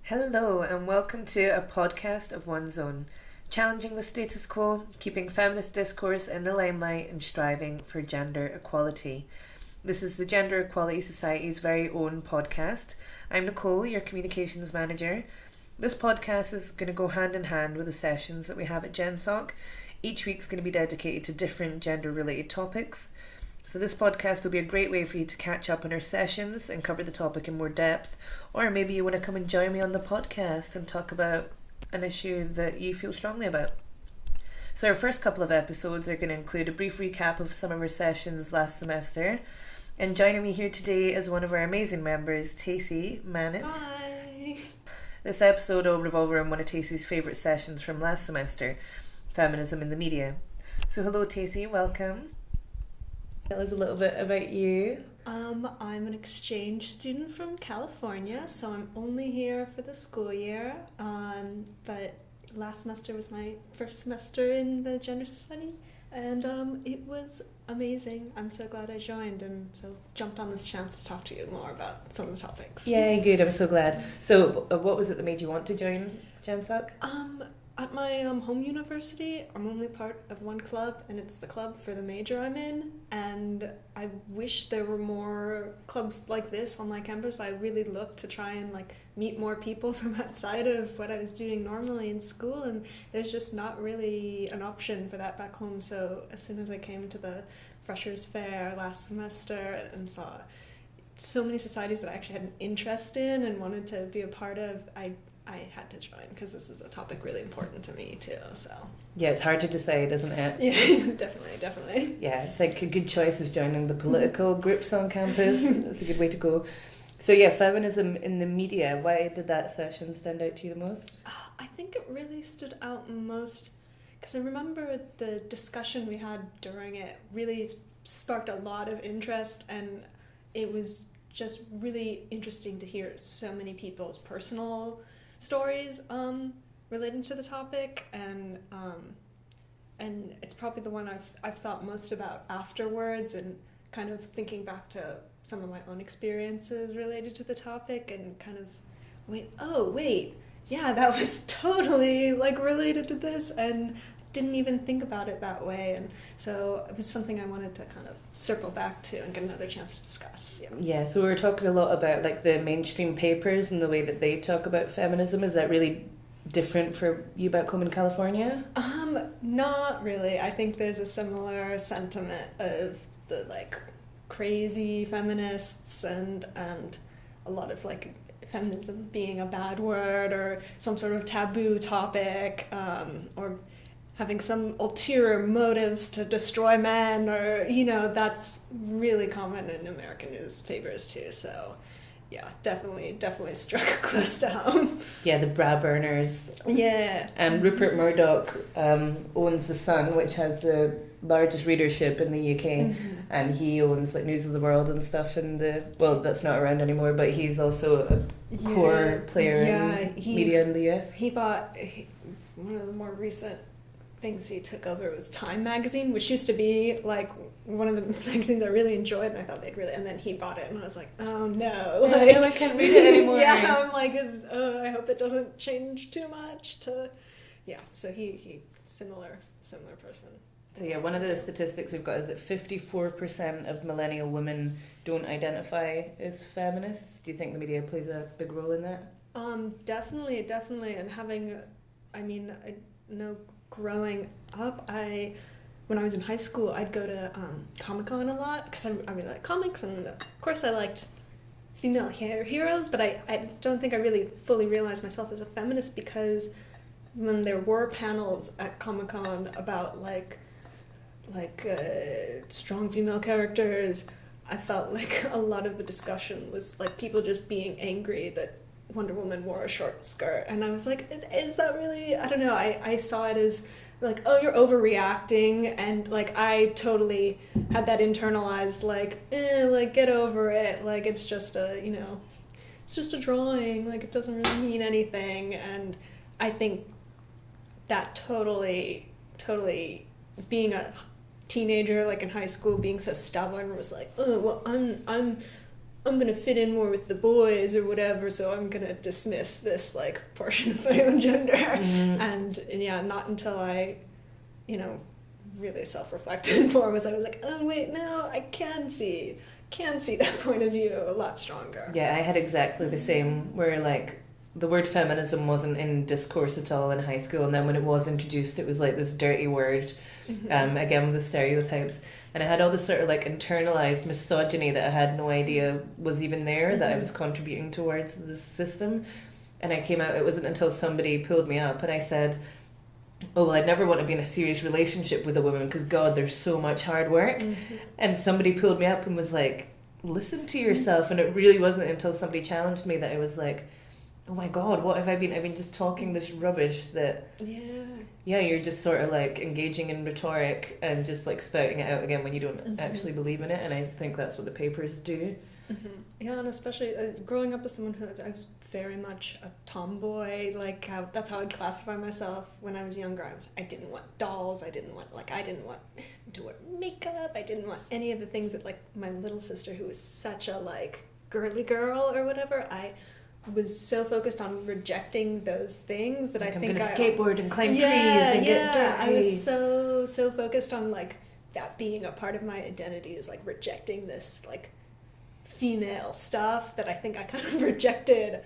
Hello and welcome to a podcast of one's own, challenging the status quo, keeping feminist discourse in the limelight and striving for gender equality. This is the Gender Equality Society's very own podcast. I'm Nicole, your communications manager. This podcast is going to go hand in hand with the sessions that we have at GenSoc. Each week's going to be dedicated to different gender related topics. So this podcast will be a great way for you to catch up on our sessions and cover the topic in more depth, or maybe you want to come and join me on the podcast and talk about an issue that you feel strongly about. So our first couple of episodes are going to include a brief recap of some of our sessions last semester, and joining me here today is one of our amazing members, Tacey Manis. Hi! This episode will revolve around one of Tacey's favourite sessions from last semester, Feminism in the Media. So hello Tacey, welcome. Tell us a little bit about you. I'm an exchange student from California, so I'm only here for the school year. But last semester was my first semester in the Gender Society, and it was amazing. I'm so glad I joined, and so jumped on this chance to talk to you more about some of the topics. Yeah, good. I'm so glad. So, what was it that made you want to join GenSoc? At my home university, I'm only part of one club, and it's the club for the major I'm in, and I wish there were more clubs like this on my campus. I really looked to try and meet more people from outside of what I was doing normally in school, and there's just not really an option for that back home. So as soon as I came to the Freshers Fair last semester and saw so many societies that I actually had an interest in and wanted to be a part of, I had to join because this is a topic really important to me too. So yeah, it's hard to decide, isn't it? Yeah, definitely. Yeah, a good choice is joining the political groups on campus. That's a good way to go. So yeah, feminism in the media. Why did that session stand out to you the most? I think it really stood out most because I remember the discussion we had during it really sparked a lot of interest, and it was just really interesting to hear so many people's personal stories relating to the topic, and it's probably the one I've thought most about afterwards, and kind of thinking back to some of my own experiences related to the topic, and kind of wait, yeah, that was totally related to this, and didn't even think about it that way, and so it was something I wanted to kind of circle back to and get another chance to discuss. Yeah, so we were talking a lot about the mainstream papers and the way that they talk about feminism. Is that really different for you back home in California? Not really. I think there's a similar sentiment of the crazy feminists and a lot of feminism being a bad word or some sort of taboo topic, or having some ulterior motives to destroy men, or that's really common in American newspapers too. So yeah, definitely struck close to home. Yeah, the bra burners. Yeah. And Rupert Murdoch owns The Sun, which has the largest readership in the UK, mm-hmm. and he owns News of the World and stuff in that's not around anymore, but he's also a core player in media in the US. He bought one of the more recent things he took over was Time magazine, which used to be one of the magazines I really enjoyed, and I thought they'd really, and then he bought it, and I was like, oh no, I can't read it anymore. Yeah, I'm I hope it doesn't change too much so he similar person. So yeah, one of the statistics we've got is that 54% of millennial women don't identify as feminists. Do you think the media plays a big role in that? Definitely, and I know growing up, when I was in high school, I'd go to Comic-Con a lot because I really like comics, and of course I liked female heroes, but I don't think I really fully realized myself as a feminist, because when there were panels at Comic-Con about strong female characters, I felt a lot of the discussion was people just being angry that Wonder Woman wore a short skirt, and I was like, is that really, I don't know, I saw it as oh, you're overreacting, and I totally had that internalized get over it, it's just it's just a drawing, it doesn't really mean anything. And I think that totally being a teenager in high school, being so stubborn, was oh well, I'm I'm gonna fit in more with the boys or whatever, so I'm gonna dismiss this like portion of my own gender. And yeah, not until I, really self-reflected more was I was like, oh wait, no, I can see that point of view a lot stronger. Yeah, I had exactly the same, where like the word feminism wasn't in discourse at all in high school, and then when it was introduced, it was like this dirty word, again with the stereotypes, and I had all this sort of like internalized misogyny that I had no idea was even there, that I was contributing towards this system. And I came out, it wasn't until somebody pulled me up and I said, oh, well, I'd never want to be in a serious relationship with a woman because, God, there's so much hard work. And somebody pulled me up and was like, listen to yourself. And it really wasn't until somebody challenged me that I was like, oh my God, what have I been? I've been just talking this rubbish that, yeah, you're just sort of like engaging in rhetoric and just like spouting it out again when you don't actually believe in it. And I think that's what the papers do. Yeah, and especially growing up as someone who I was very much a tomboy, like that's how I'd classify myself when I was younger. I didn't want dolls, I didn't want to wear makeup, I didn't want any of the things that like my little sister, who was such a like girly girl or whatever, I was so focused on rejecting those things that like, I'm gonna skateboard and climb trees and get dirty. I was so focused on like that being a part of my identity, is like rejecting this like female stuff that I think I kind of rejected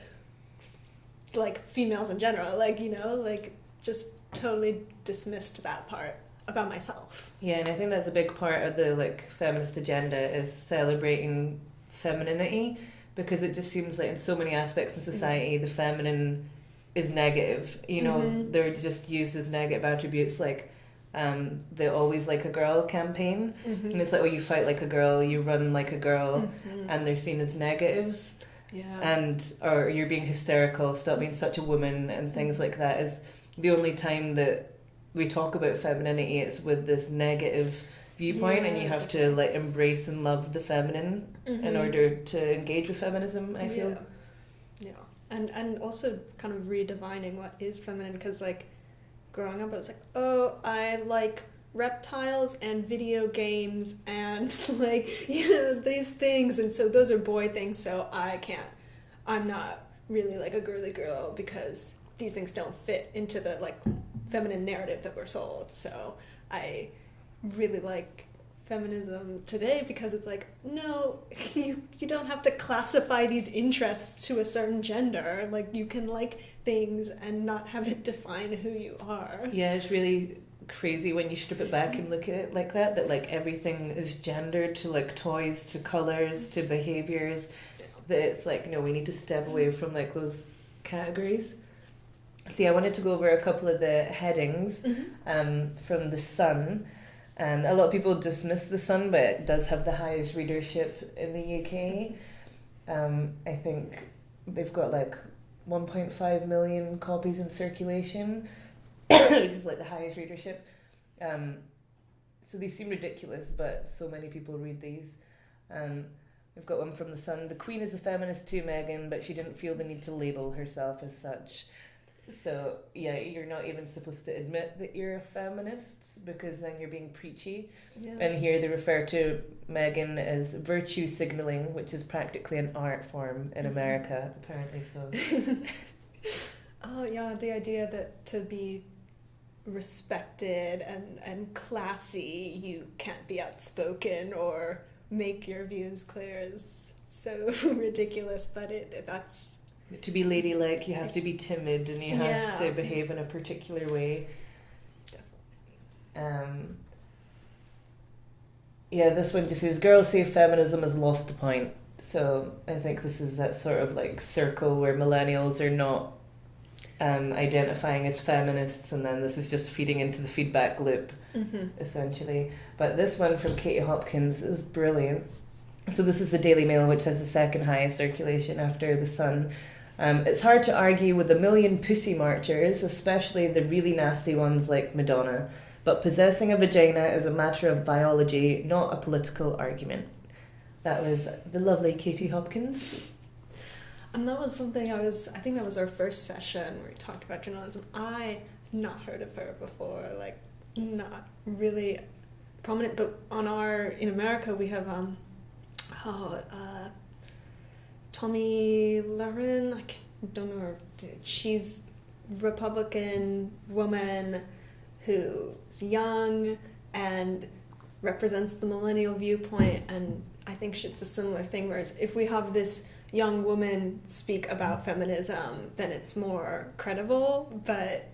like females in general, like like just totally dismissed that part about myself. Yeah, and I think that's a big part of the like feminist agenda, is celebrating femininity, because it just seems like in so many aspects in society the feminine is negative, they're just used as negative attributes, like the Always Like a Girl campaign, and it's like, oh, you fight like a girl, you run like a girl, and they're seen as negatives, and or you're being hysterical, stop being such a woman, and things like that. Is the only time that we talk about femininity, it's with this negative viewpoint, and you have to like embrace and love the feminine in order to engage with feminism, I feel. And also kind of redefining what is feminine, because like growing up I was like, oh, I like reptiles and video games and like these things, and so those are boy things, so I'm not really like a girly girl because these things don't fit into the like feminine narrative that we're sold. So I really like feminism today because it's like, no, you don't have to classify these interests to a certain gender. Like you can like things and not have it define who you are. Yeah, it's really crazy when you strip it back and look at it like that like everything is gendered, to like toys, to colors, to behaviors, that it's like, no, we need to step away from like those categories. See, I wanted to go over a couple of the headings from The Sun. And a lot of people dismiss The Sun, but it does have the highest readership in the UK. I think they've got like 1.5 million copies in circulation, which is like the highest readership. So these seem ridiculous, but so many people read these. We've got one from The Sun. The Queen is a feminist too, Meghan, but she didn't feel the need to label herself as such. So, yeah, you're not even supposed to admit that you're a feminist, because then you're being preachy. Yeah. And here they refer to Meghan as virtue signalling, which is practically an art form in America, apparently. So. Oh, yeah, the idea that to be respected and classy, you can't be outspoken or make your views clear is so ridiculous, but that's... To be ladylike, you have to be timid, and you have to behave in a particular way. Definitely. This one just says, girls say feminism has lost the point. So I think this is that sort of like circle where millennials are not identifying as feminists, and then this is just feeding into the feedback loop, essentially. But this one from Katie Hopkins is brilliant. So this is the Daily Mail, which has the second highest circulation after The Sun. It's hard to argue with a million pussy marchers, especially the really nasty ones like Madonna, but possessing a vagina is a matter of biology, not a political argument. That was the lovely Katie Hopkins. And that was something I think that was our first session where we talked about journalism. I had not heard of her before, like not really prominent, but in America we have Tommy Lauren, don't know her. She's Republican woman who's young and represents the millennial viewpoint, and I think it's a similar thing, whereas if we have this young woman speak about feminism, then it's more credible, but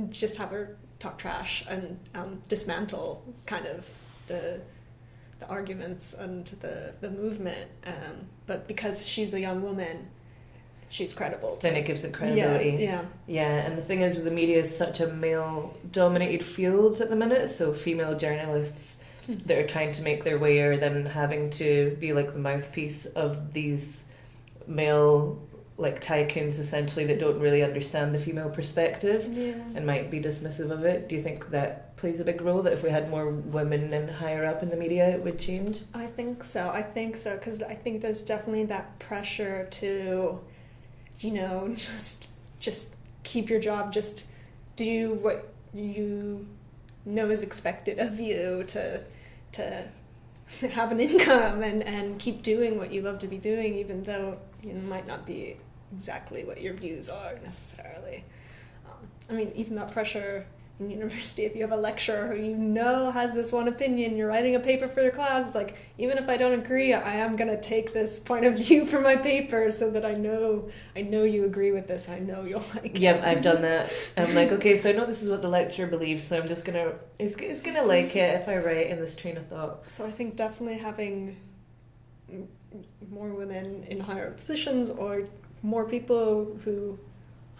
just have her talk trash and dismantle kind of the arguments and the movement, but because she's a young woman, she's credible. Then it gives it credibility. Yeah, and the thing is, with the media is such a male-dominated field at the minute, so female journalists that are trying to make their way are then having to be like the mouthpiece of these male like tycoons essentially that don't really understand the female perspective and might be dismissive of it. Do you think that plays a big role, that if we had more women and higher up in the media it would change? I think so, because I think there's definitely that pressure to, you know, just keep your job, just do what you know is expected of you, to have an income and keep doing what you love to be doing, even though it might not be exactly what your views are necessarily. I mean, even that pressure in university, if you have a lecturer who you know has this one opinion, you're writing a paper for your class, it's like, even if I don't agree, I am going to take this point of view for my paper so that I know you agree with this, I know you'll like it. Yep, I've done that. I'm like, okay, so I know this is what the lecturer believes, so I'm just going to, it's going to like it if I write in this train of thought. So I think definitely having more women in higher positions, or more people who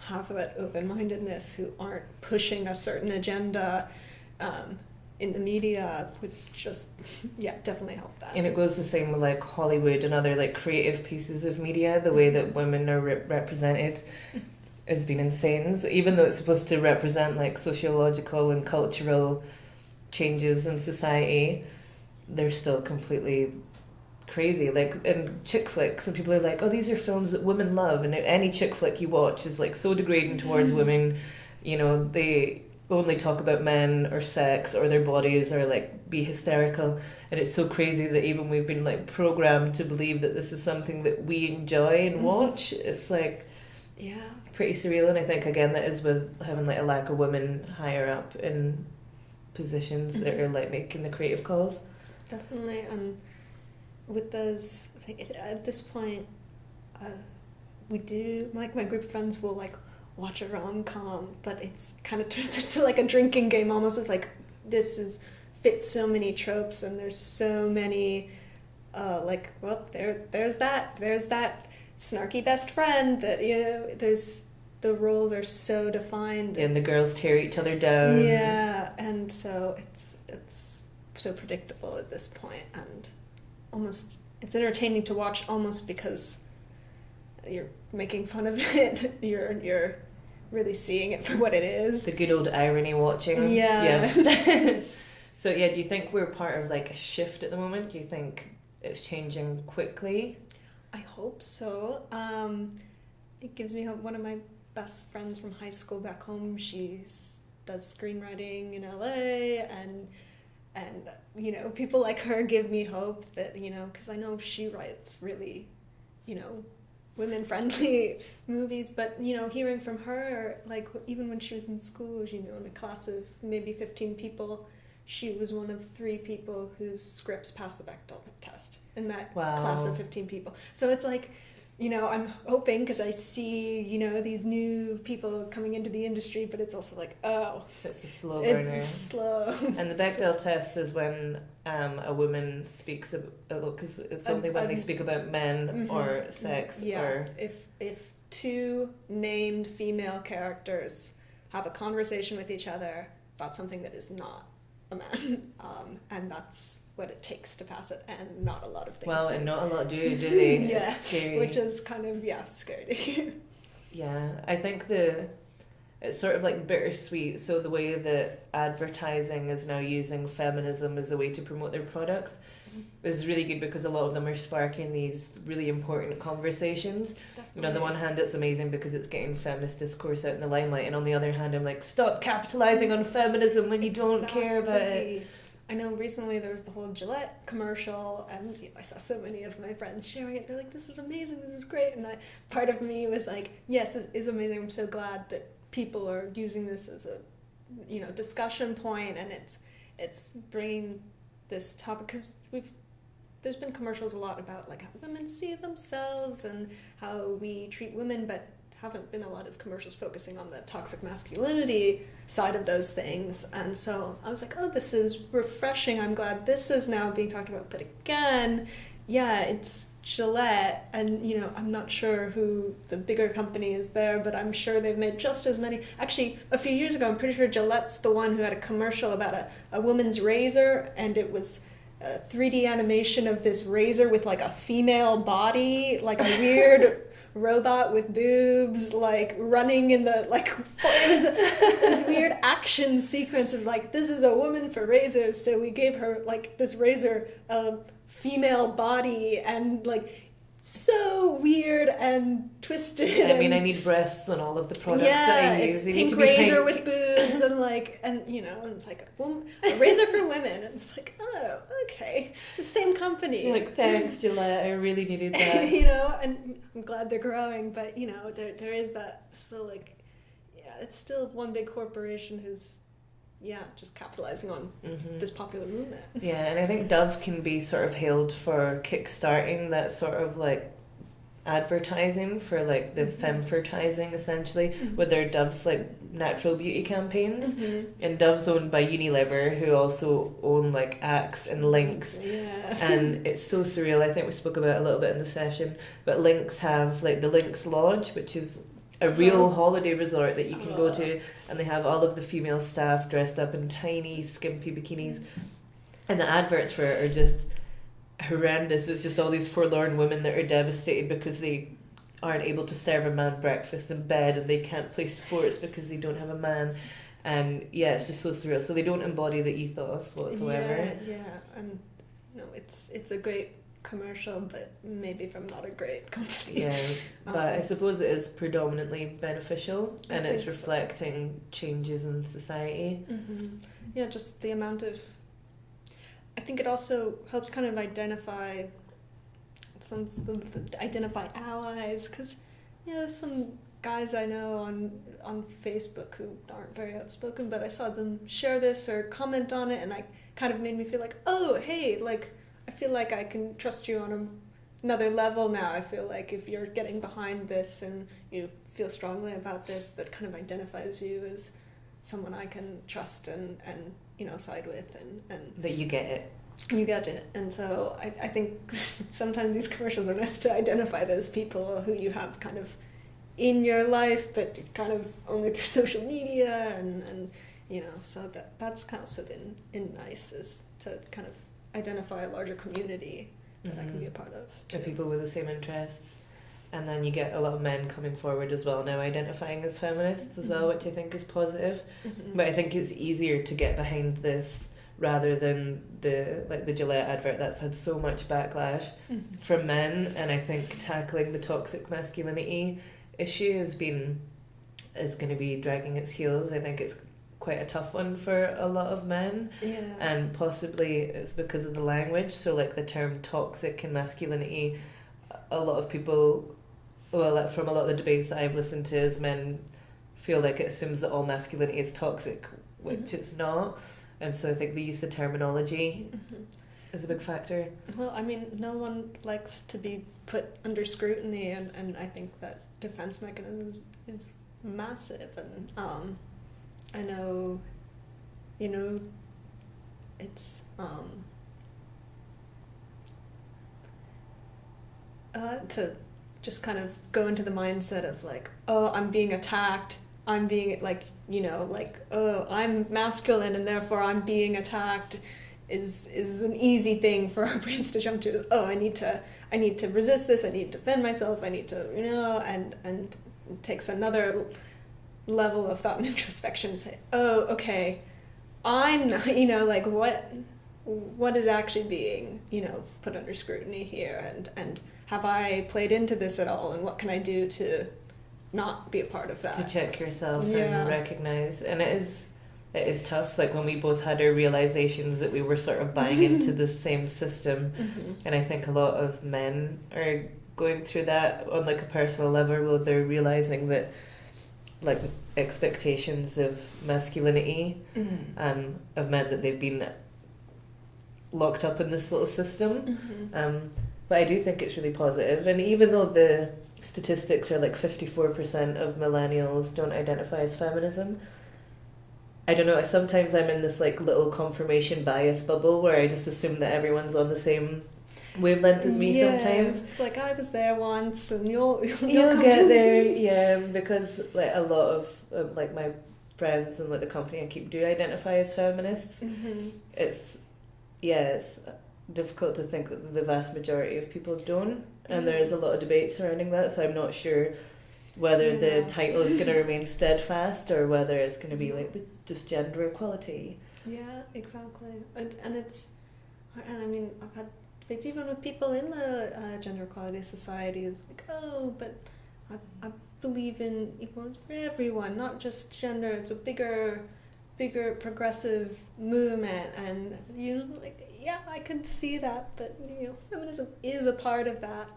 have that open-mindedness, who aren't pushing a certain agenda in the media, would just definitely help that. And it goes the same with like Hollywood and other like creative pieces of media. The way that women are represented has been insane. So even though it's supposed to represent like sociological and cultural changes in society, they're still completely crazy. Like in chick flicks, and people are like, oh, these are films that women love, and any chick flick you watch is like so degrading towards women. You know, they only talk about men or sex or their bodies, or like be hysterical, and it's so crazy that even we've been like programmed to believe that this is something that we enjoy and watch. It's like pretty surreal. And I think again that is with having like a lack of women higher up in positions that are like making the creative calls. Definitely. With those, I think at this point, we do, like, my group of friends will like watch a rom-com, but it's kind of turns into like a drinking game almost. It's like, fits so many tropes, and there's so many there's that snarky best friend that, you know, the roles are so defined, and the girls tear each other down, and so it's so predictable at this point, and almost it's entertaining to watch, almost because you're making fun of it. You're really seeing it for what it is. The good old irony watching. Yeah. So do you think we're part of like a shift at the moment? Do you think it's changing quickly? I hope so. It gives me hope. One of my best friends from high school back home, she does screenwriting in LA, and you know, people like her give me hope that, you know, because I know she writes really, you know, women-friendly movies, but, you know, hearing from her, like, even when she was in school, you know, in a class of maybe 15 people, she was one of 3 people whose scripts passed the Bechdel test in that class of 15 people. So it's like, you know, I'm hoping, because I see, you know, these new people coming into the industry, but it's also like, oh, it's a slow burner. It's slow. And the Bechdel test is when a woman speaks about, because it's only when they speak about men or sex. Yeah, or if 2 named female characters have a conversation with each other about something that is not a man, and that's what it takes to pass it, and not a lot of things. Well, and not a lot do they? Yeah, it's scary. which is kind of scary to hear. Yeah, I think it's sort of like bittersweet. So the way that advertising is now using feminism as a way to promote their products is really good, because a lot of them are sparking these really important conversations. Definitely. You know, on the one hand it's amazing because it's getting feminist discourse out in the limelight, and on the other hand I'm like, stop capitalizing on feminism when you don't care about it. I know recently there was the whole Gillette commercial, and I saw so many of my friends sharing it. They're like, this is amazing, this is great. And part of me was like, yes, this is amazing. I'm so glad that people are using this as a, discussion point, and it's bringing this topic, because there's been commercials a lot about like how women see themselves and how we treat women, but haven't been a lot of commercials focusing on the toxic masculinity side of those things. And so I was like, oh, this is refreshing. I'm glad this is now being talked about. But again, yeah, it's Gillette, and I'm not sure who the bigger company is there, but I'm sure they've made just as many. Actually, a few years ago, I'm pretty sure Gillette's the one who had a commercial about a woman's razor, and it was a 3D animation of this razor with like a female body, like a weird robot with boobs, like running in the like, it was this weird action sequence of like, this is a woman for razors, so we gave her like this razor a female body, and like so weird and twisted. I mean, I need breasts on all of the products that I use. It's they pink need to be razor pink. with boobs, and and it's like a razor for women, and it's like, oh, okay, the same company. You're like, thanks, Gillette, I really needed that. And I'm glad they're growing, but there is that still, like, yeah, it's still one big corporation who's just capitalizing on this popular movement. Yeah, and I think Dove can be sort of hailed for kickstarting that sort of like advertising for like the femvertising, essentially, with their Dove's like natural beauty campaigns. And Dove's owned by Unilever, who also own like Axe and Lynx. And it's so surreal. I think we spoke about it a little bit in the session, but Lynx have like the Lynx Lodge, which is a real holiday resort that you can go to, and they have all of the female staff dressed up in tiny skimpy bikinis, and the adverts for it are just horrendous. It's just all these forlorn women that are devastated because they aren't able to serve a man breakfast in bed, and they can't play sports because they don't have a man. And it's just so surreal. So they don't embody the ethos whatsoever. And no, it's a great commercial, but maybe from not a great company. But I suppose it is predominantly beneficial, and it's reflecting changes in society. Just the amount of, I think it also helps kind of identify allies, because there's some guys I know on Facebook who aren't very outspoken, but I saw them share this or comment on it, and I kind of made me feel like, oh, hey, like, I feel like I can trust you on another level now. I feel like if you're getting behind this and you feel strongly about this, that kind of identifies you as someone I can trust and side with, and that you get it. You get it. And so I think sometimes these commercials are nice to identify those people who you have kind of in your life, but kind of only through social media, and so that's kind of also been nice, is to kind of identify a larger community that I can be a part of. The people with the same interests. And then you get a lot of men coming forward as well now, identifying as feminists as well, which I think is positive. But I think it's easier to get behind this rather than the Gillette advert that's had so much backlash from men. And I think tackling the toxic masculinity issue is going to be dragging its heels. I think it's quite a tough one for a lot of men, and possibly it's because of the language. So like the term toxic and masculinity, a lot of people, from a lot of the debates that I've listened to, is men feel like it assumes that all masculinity is toxic, which it's not. And so I think the use of terminology is a big factor. Well, I mean, no one likes to be put under scrutiny, and I think that defense mechanism is massive. And I know, it's to just kind of go into the mindset of like, oh, I'm being attacked, I'm being like, oh, I'm masculine and therefore I'm being attacked, is an easy thing for our brains to jump to. Oh, I need to resist this, I need to defend myself, I need to, and it takes another level of thought and introspection to say, oh, okay, I'm not, like what is actually being, put under scrutiny here, and have I played into this at all, and what can I do to not be a part of that? To check yourself and recognize. And it is It is tough, like when we both had our realizations that we were sort of buying into the same system. And I think a lot of men are going through that on like a personal level, where they're realizing that like expectations of masculinity have meant that they've been locked up in this little system. But I do think it's really positive, and even though the statistics are like 54% of millennials don't identify as feminism, I don't know, sometimes I'm in this like little confirmation bias bubble where I just assume that everyone's on the same wavelength as me sometimes. It's like, I was there once and you'll get there. Yeah, because like a lot of like my friends and like the company I keep do identify as feminists. It's difficult to think that the vast majority of people don't, and there is a lot of debate surrounding that, so I'm not sure whether the title is going to remain steadfast or whether it's going to be like just gender equality. Yeah, exactly. And I mean, I've had debates even with people in the Gender Equality Society. It's like, oh, but I believe in equal for everyone, not just gender. It's a bigger progressive movement, and you know, like, yeah, I can see that, but you know, feminism is a part of that,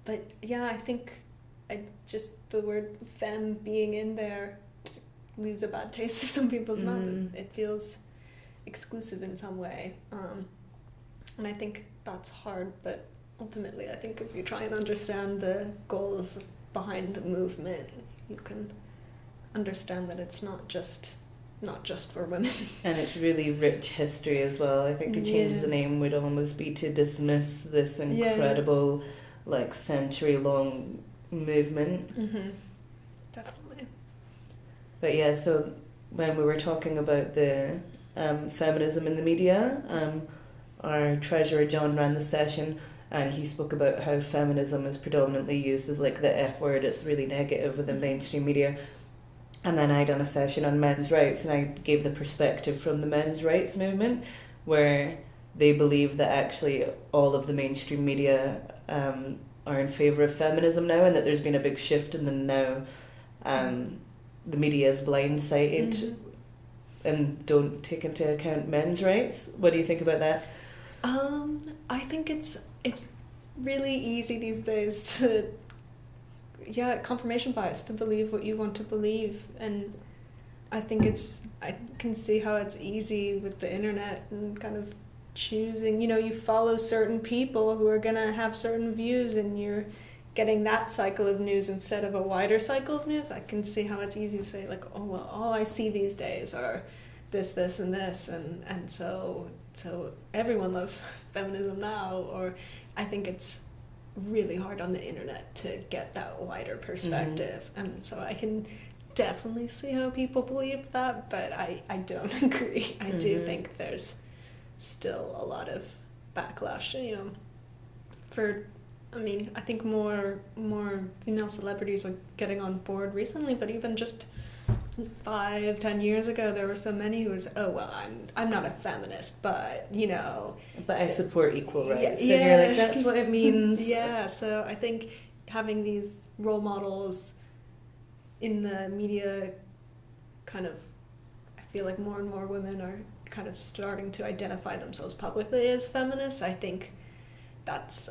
but yeah, I think the word femme being in there leaves a bad taste in some people's mouth. It feels exclusive in some way, and I think that's hard, but ultimately I think if you try and understand the goals behind the movement, you can understand that it's not just for women. And it's really rich history as well. I think to change the name would almost be to dismiss this incredible like century-long movement. Definitely. But yeah, so when we were talking about the feminism in the media, our treasurer John ran the session, and he spoke about how feminism is predominantly used as like the F word. It's really negative within mainstream media. And then I done a session on men's rights, and I gave the perspective from the men's rights movement, where they believe that actually all of the mainstream media are in favour of feminism now, and that there's been a big shift in them now. The media is blindsided and don't take into account men's rights. What do you think about that? I think it's really easy these days to confirmation bias, to believe what you want to believe, and I can see how it's easy with the internet and kind of choosing, you know, you follow certain people who are gonna have certain views and you're getting that cycle of news instead of a wider cycle of news. I can see how it's easy to say like, oh well, all I see these days are this and this, and so everyone loves feminism now. Or I think it's really hard on the internet to get that wider perspective, and so I can definitely see how people believe that, but I don't agree. I do think there's still a lot of backlash, you know, I think more female celebrities are getting on board recently, but even just 5-10 years ago there were so many who was, oh well, I'm not a feminist, but you know, but I support equal rights. And you're like, that's what it means. So I think having these role models in the media, kind of, I feel like more and more women are kind of starting to identify themselves publicly as feminists. I think that's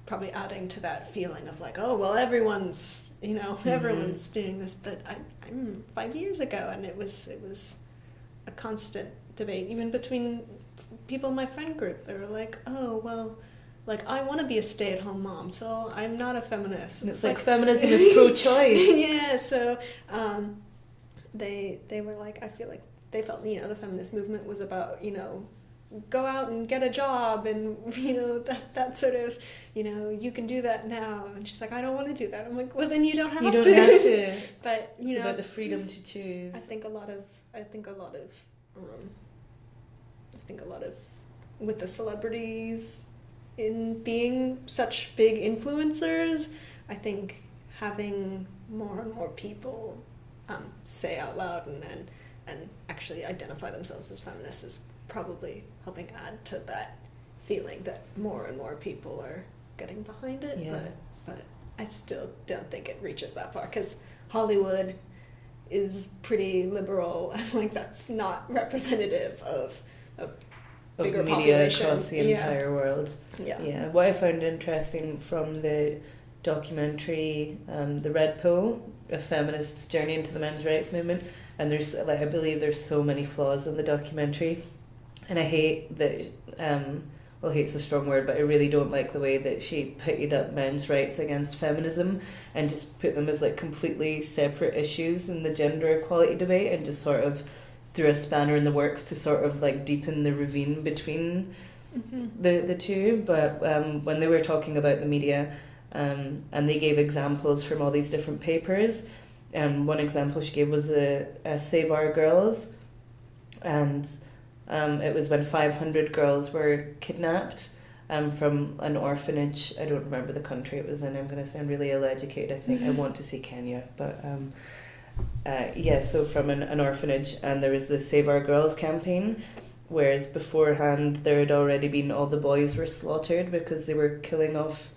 probably adding to that feeling of like, oh well, everyone's everyone's doing this, but I'm 5 years ago, and it was a constant debate even between people in my friend group. They were like, oh well, like I want to be a stay-at-home mom, so I'm not a feminist. And it's like feminism is pro-choice. Yeah, so they were like, I feel like they felt, you know, the feminist movement was about, you know, go out and get a job, and you know, that sort of, you know, you can do that now. And she's like, I don't want to do that. I'm like, well then you don't have to. You don't have to. But you know, about the freedom to choose. I think a lot of with the celebrities in being such big influencers, I think having more and more people say out loud and actually identify themselves as feminists is probably helping add to that feeling that more and more people are getting behind it. But I still don't think it reaches that far, because Hollywood is pretty liberal, and like that's not representative of a bigger of media population across the entire world. Yeah. What I found interesting from the documentary, The Red Pill, a feminist's journey into the men's rights movement, and there's like I believe there's so many flaws in the documentary, and I hate that. Well, hate's a strong word, but I really don't like the way that she pitted up men's rights against feminism and just put them as like completely separate issues in the gender equality debate, and just sort of threw a spanner in the works to sort of like deepen the ravine between the two. But when they were talking about the media, and they gave examples from all these different papers, one example she gave was a Save Our Girls, and it was when 500 girls were kidnapped from an orphanage. I don't remember the country it was in. I'm going to sound really ill-educated. I think I want to say Kenya, but so from an orphanage, and there was the Save Our Girls campaign, whereas beforehand there had already been all the boys were slaughtered because they were killing off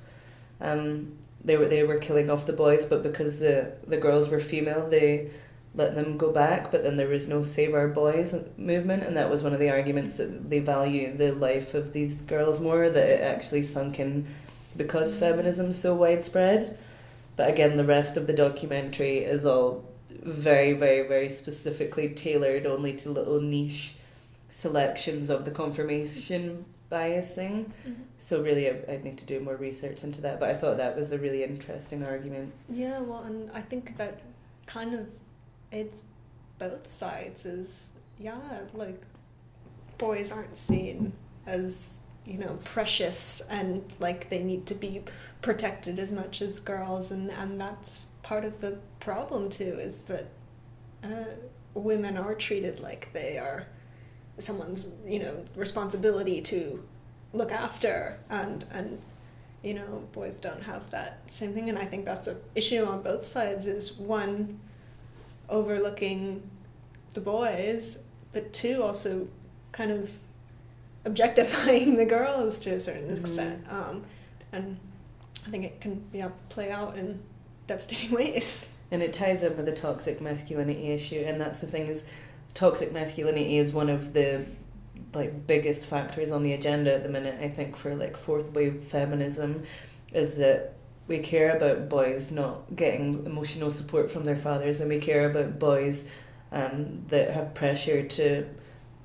they were killing off the boys, but because the girls were female they let them go back. But then there was no Save Our Boys movement, and that was one of the arguments that they value the life of these girls more, that it actually sunk in because feminism's so widespread. But again, the rest of the documentary is all very, very, very specifically tailored only to little niche selections of the confirmation bias thing. So really I'd need to do more research into that, but I thought that was a really interesting argument. Yeah, well, and I think that kind of it's both sides is, like boys aren't seen as, precious, and like they need to be protected as much as girls, and that's part of the problem too, is that women are treated like they are someone's, responsibility to look after, and boys don't have that same thing. And I think that's an issue on both sides, is one, overlooking the boys, but two, also kind of objectifying the girls to a certain extent. And I think it can play out in devastating ways. And it ties in with the toxic masculinity issue, and that's the thing, is toxic masculinity is one of the like biggest factors on the agenda at the minute, I think, for like fourth wave feminism, is that we care about boys not getting emotional support from their fathers, and we care about boys that have pressure to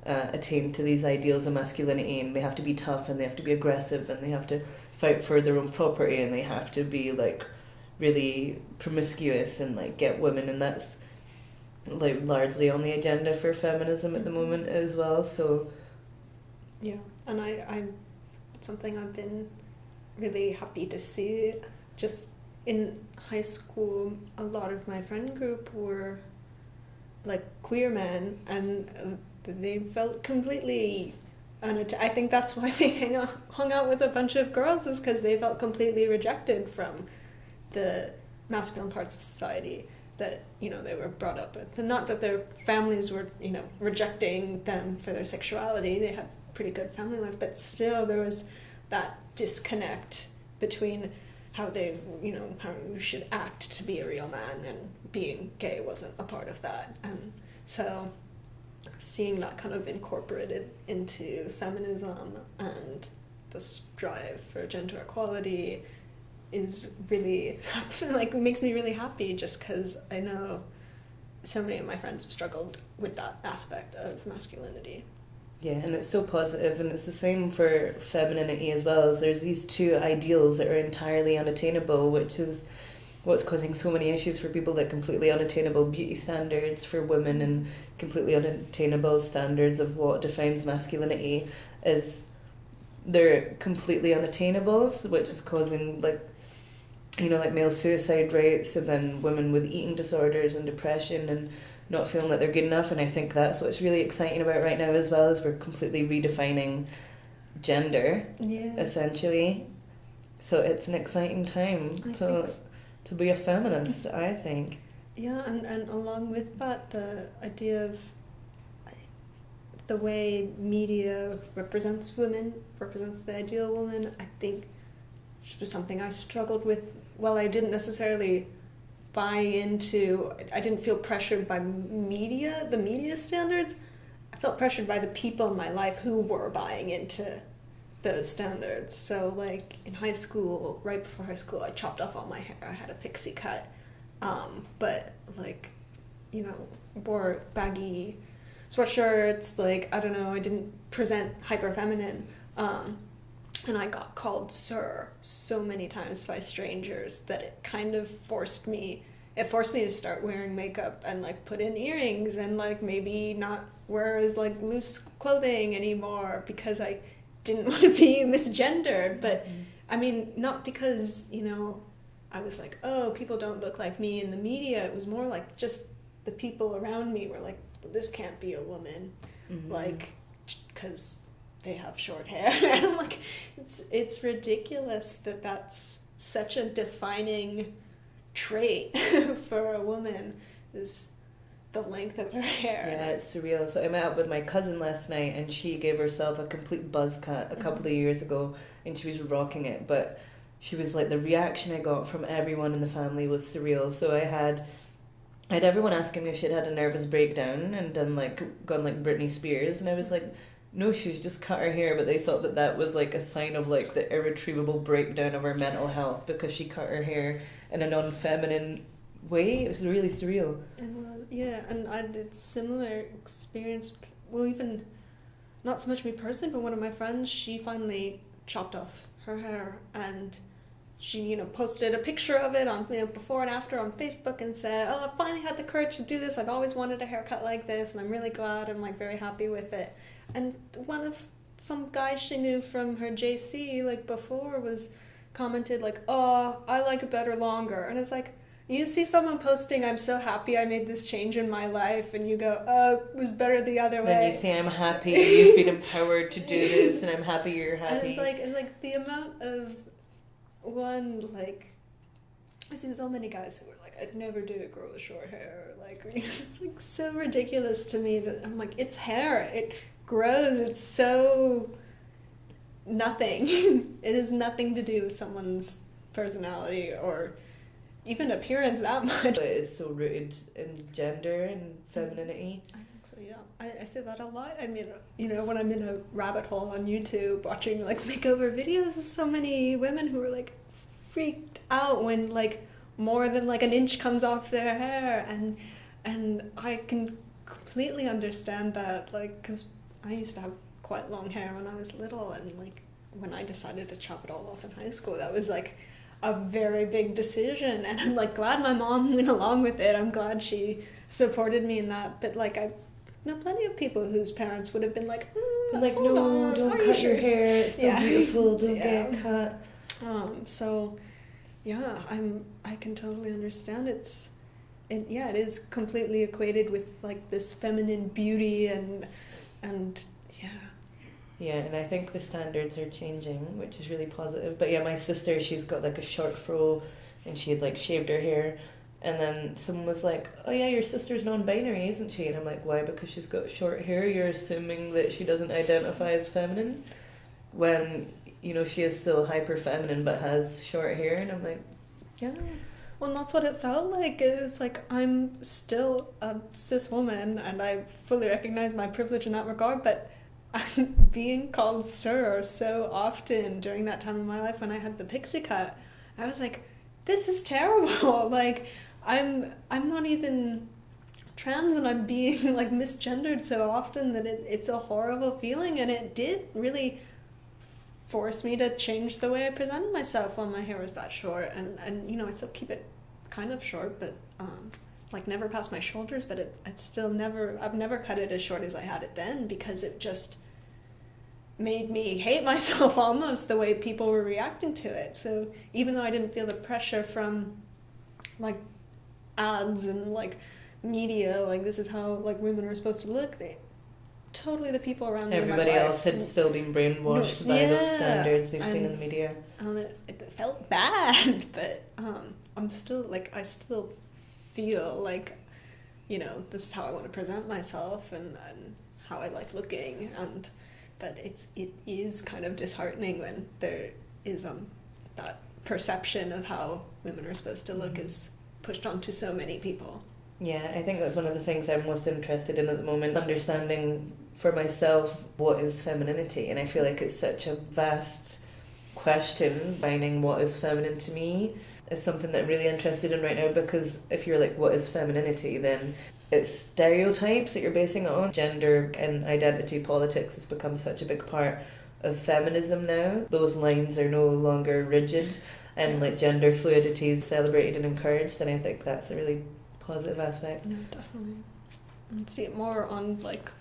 attain to these ideals of masculinity, and they have to be tough, and they have to be aggressive, and they have to fight for their own property, and they have to be like really promiscuous and like get women, and that's like largely on the agenda for feminism at the moment as well. So and I it's something I've been really happy to see. Just in high school, a lot of my friend group were like queer men, and they felt completely I think that's why they hung out with a bunch of girls, is because they felt completely rejected from the masculine parts of society that they were brought up with. And not that their families were rejecting them for their sexuality, they had pretty good family life, but still there was that disconnect between how they how you should act to be a real man, and being gay wasn't a part of that. And so seeing that kind of incorporated into feminism and this drive for gender equality is really like makes me really happy, just because I know so many of my friends have struggled with that aspect of masculinity. Yeah, and it's so positive, and it's the same for femininity as well. As there's these two ideals that are entirely unattainable, which is what's causing so many issues for people, that completely unattainable beauty standards for women and completely unattainable standards of what defines masculinity, is they're completely unattainable, which is causing like male suicide rates, and then women with eating disorders and depression and not feeling that they're good enough. And I think that's what's really exciting about right now as well, is we're completely redefining gender, essentially. So it's an exciting time to be a feminist, I think. Yeah, and along with that, the idea of the way media represents women, represents the ideal woman, I think was something I struggled with. Well, I didn't necessarily buy into, I didn't feel pressured by the media standards. I felt pressured by the people in my life who were buying into those standards. So like in high school, right before high school, I chopped off all my hair. I had a pixie cut. But like, you know, wore baggy sweatshirts, like, I don't know, I didn't present hyper feminine. And I got called sir so many times by strangers that it kind of forced me to start wearing makeup and like put in earrings and like maybe not wear as like loose clothing anymore because I didn't want to be misgendered. But I mean, not because, you know, I was like, oh, people don't look like me in the media. It was more like just the people around me were like, well, this can't be a woman, like, because they have short hair. And I'm like, it's ridiculous that that's such a defining trait for a woman, is the length of her hair. Yeah, it's surreal. So I met up with my cousin last night, and she gave herself a complete buzz cut a couple of years ago, and she was rocking it. But she was like, the reaction I got from everyone in the family was surreal. So I had everyone asking me if she'd had a nervous breakdown and gone like Britney Spears, and I was like, no, she's just cut her hair. But they thought that was like a sign of like the irretrievable breakdown of her mental health because she cut her hair in a non-feminine way. It was really surreal. And and I did similar experience. Well, even not so much me personally, but one of my friends, she finally chopped off her hair, and she, you know, posted a picture of it on, you know, before and after on Facebook and said, oh, I finally had the courage to do this. I've always wanted a haircut like this, and I'm really glad. I'm like very happy with it. And one of some guy she knew from her JC like before was commented like, oh, I like it better longer. And it's like, you see someone posting, I'm so happy I made this change in my life, and you go, oh, it was better the other way. Then you say, I'm happy you've been empowered to do this, and I'm happy you're happy. And it's like the amount of like, I see so many guys who are like, I'd never date a girl with short hair. Like, it's like so ridiculous to me that I'm like, it's hair. It grows. It's so nothing. It has nothing to do with someone's personality or even appearance that much. It is so rooted in gender and femininity. I think so, yeah. I say that a lot. I mean, you know, when I'm in a rabbit hole on YouTube watching like makeover videos of so many women who are like freaked out when like more than like an inch comes off their hair, and I can completely understand that, like, because I used to have quite long hair when I was little, and like when I decided to chop it all off in high school, that was like a very big decision, and I'm like glad my mom went along with it. I'm glad she supported me in that. But like, I know plenty of people whose parents would have been like, no, don't cut your hair, it's so beautiful, don't get cut. So yeah, I can totally understand. It is completely equated with like this feminine beauty and Yeah, and I think the standards are changing, which is really positive. But yeah, my sister, she's got like a short fro, and she had like shaved her hair, and then someone was like, oh yeah, your sister's non-binary, isn't she? And I'm like, why? Because she's got short hair, you're assuming that she doesn't identify as feminine, when, you know, she is still hyper feminine but has short hair. And I'm like, yeah. Well, that's what it felt like. It was like, I'm still a cis woman, and I fully recognize my privilege in that regard, but I'm being called sir so often during that time in my life when I had the pixie cut. I was like, this is terrible. Like, I'm not even trans, and I'm being like misgendered so often that it's a horrible feeling. And it did really force me to change the way I presented myself when my hair was that short. And you know, I still keep it kind of short, but like never past my shoulders, but it's still I've never cut it as short as I had it then, because it just made me hate myself almost, the way people were reacting to it. So even though I didn't feel the pressure from like ads and like media, like this is how like women are supposed to look, the people around me, everybody else had still been brainwashed by those standards they've seen in the media. And it felt bad, but I'm still like, I still feel like, you know, this is how I want to present myself and how I like looking, but it is kind of disheartening when there is that perception of how women are supposed to look is pushed onto so many people. Yeah, I think that's one of the things I'm most interested in at the moment, understanding for myself what is femininity. And I feel like it's such a vast question. Finding what is feminine to me is something that I'm really interested in right now, because if you're like, what is femininity, then it's stereotypes that you're basing it on. Gender and identity politics has become such a big part of feminism now. Those lines are no longer rigid, and like gender fluidity is celebrated and encouraged, and I think that's a really positive aspect. Yeah, definitely. And see it more on like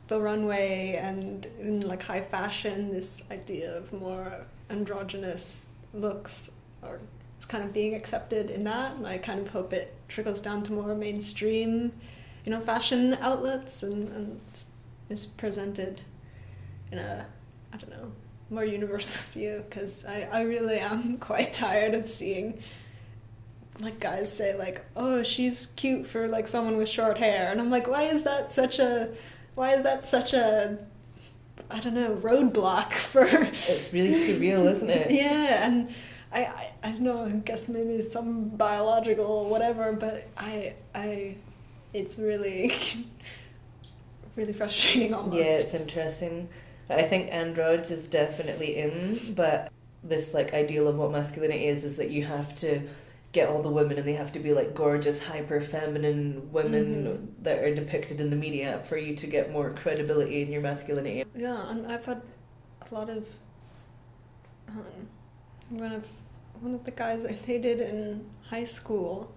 the runway and in like high fashion, this idea of more androgynous looks or it's kind of being accepted in that, and I kind of hope it trickles down to more mainstream, fashion outlets and is presented in a, I don't know, more universal view, because I really am quite tired of seeing like guys say like, oh, she's cute for like someone with short hair, and I'm like, why is that such a I don't know, roadblock for it's really surreal, isn't it? Yeah, and I don't know, I guess maybe some biological whatever, but I it's really really frustrating almost. Yeah, it's interesting. I think androgy is definitely in, but this like ideal of what masculinity is that you have to get all the women and they have to be like gorgeous, hyper feminine women that are depicted in the media for you to get more credibility in your masculinity. Yeah, and I've had a lot of one of the guys I dated in high school,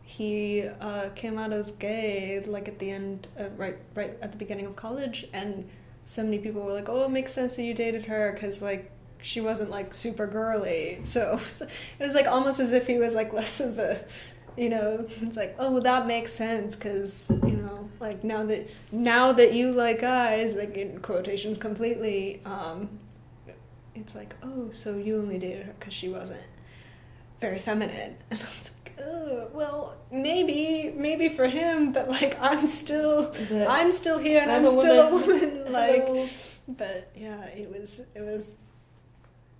he came out as gay like at the end right at the beginning of college, and so many people were like, oh, it makes sense that you dated her because like she wasn't like super girly, so it was like almost as if he was like less of a, it's like, oh, well, that makes sense because like now that you like guys, like in quotations completely, it's like, oh, so you only dated her because she wasn't very feminine. And I was like, oh, well, maybe for him, but like I'm still here and I'm still a woman. Like, hello. But yeah, it was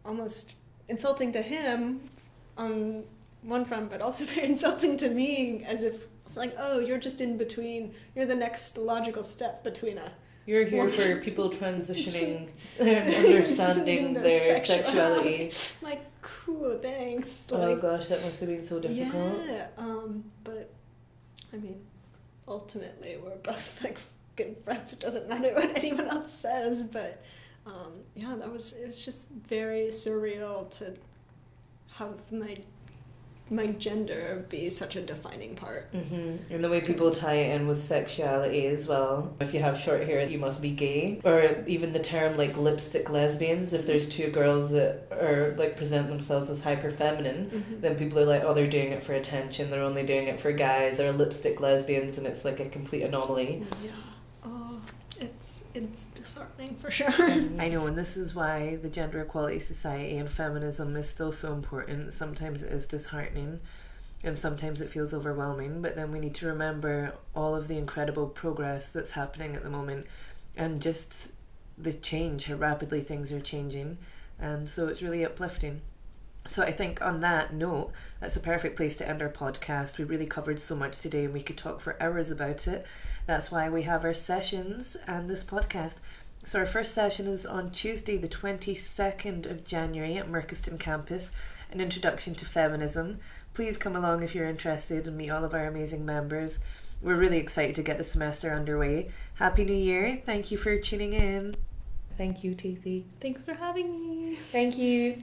almost insulting to him on one front, but also very insulting to me, as if it's like, oh, you're just in between. You're the next logical step between a. You're here for people transitioning and understanding their sexuality. Like, cool, thanks. Oh gosh, that must have been so difficult. Yeah, but I mean, ultimately we're both like good friends. It doesn't matter what anyone else says, but yeah, it was just very surreal to have my gender be such a defining part. Mm-hmm. And the way people tie it in with sexuality as well. If you have short hair, you must be gay. Or even the term like lipstick lesbians. If there's two girls that are like present themselves as hyper feminine, then people are like, oh, they're doing it for attention. They're only doing it for guys. They're lipstick lesbians, and it's like a complete anomaly. Yeah. Oh, it's disheartening for sure. I know, and this is why the Gender Equality Society and feminism is still so important. Sometimes it is disheartening and sometimes it feels overwhelming, but then we need to remember all of the incredible progress that's happening at the moment and just the change, how rapidly things are changing, and so it's really uplifting. So I think on that note, that's a perfect place to end our podcast. We really covered so much today and we could talk for hours about it. That's why we have our sessions and this podcast. So our first session is on Tuesday the 22nd of January at Merchiston campus, an introduction to feminism. Please come along if you're interested and meet all of our amazing members. We're really excited to get the semester underway. Happy New Year. Thank you for tuning in. Thank you, Tacey. Thanks for having me. Thank you.